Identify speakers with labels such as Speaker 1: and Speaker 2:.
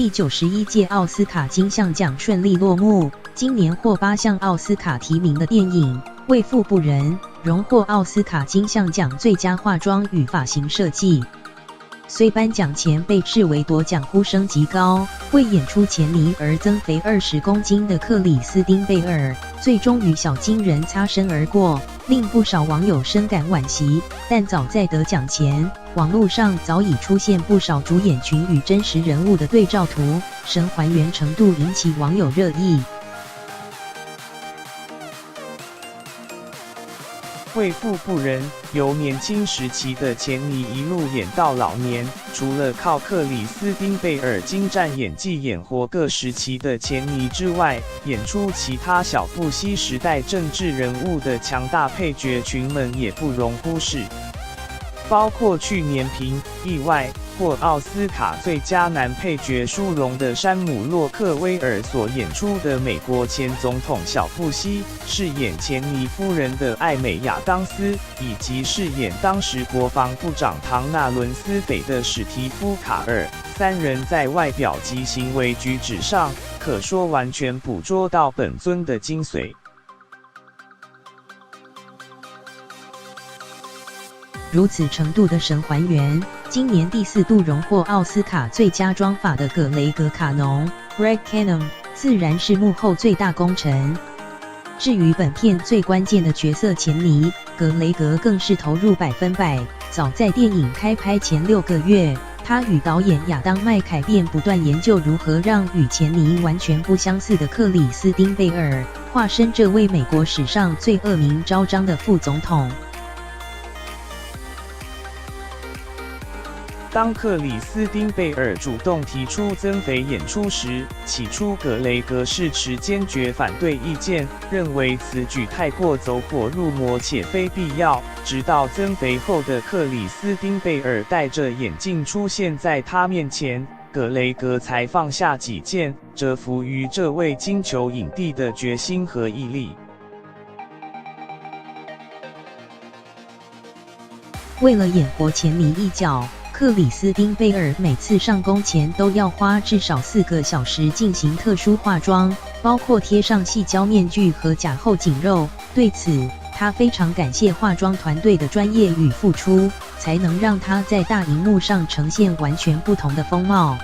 Speaker 1: 第91届奥斯卡金像奖顺利落幕，今年获8项奥斯卡提名的电影《为富不仁》荣获奥斯卡金像奖最佳化妆与发型设计。虽颁奖前被斥为夺奖呼声极高，为演出钱妮而增肥20公斤的克里斯汀·贝尔，最终与小金人擦身而过，令不少网友深感惋惜。但早在得奖前，网络上早已出现不少主演群与真实人物的对照图，神还原程度引起网友热议。
Speaker 2: 为富不仁由年轻时期的钱妮一路演到老年，除了靠克里斯汀·贝尔精湛演技演活各时期的钱妮之外，演出其他小富熙时代政治人物的强大配角群们也不容忽视，包括去年凭《意外》获奥斯卡最佳男配角殊荣的山姆·洛克威尔所演出的美国前总统小富熙，饰演钱妮夫人的艾美·亚当斯，以及饰演当时国防部长唐纳伦斯斐的史蒂夫·卡尔，三人在外表及行为举止上，可说完全捕捉到本尊的精髓。
Speaker 1: 如此程度的神还原，今年第4度荣获奥斯卡最佳妆发的葛雷格·卡农 （Greg Cannom） 自然是幕后最大功臣。至于本片最关键的角色钱妮，格雷格更是投入100%。早在电影开拍前6个月，他与导演亚当·麦凯便不断研究如何让与钱妮完全不相似的克里斯汀·贝尔化身这位美国史上最恶名昭彰的副总统。
Speaker 2: 当克里斯汀·贝尔主动提出增肥演出时，起初葛雷格是持坚决反对意见，认为此举太过走火入魔且非必要。直到增肥后的克里斯汀·贝尔戴着眼镜出现在他面前，葛雷格才放下己见，折服于这位金球影帝的决心和毅力。
Speaker 1: 为了演活钱妮一角，克里斯汀·贝尔每次上工前都要花至少4个小时进行特殊化妆，包括贴上矽胶面具和假后颈肉。对此，他非常感谢化妆团队的专业与付出，才能让他在大荧幕上呈现完全不同的风貌。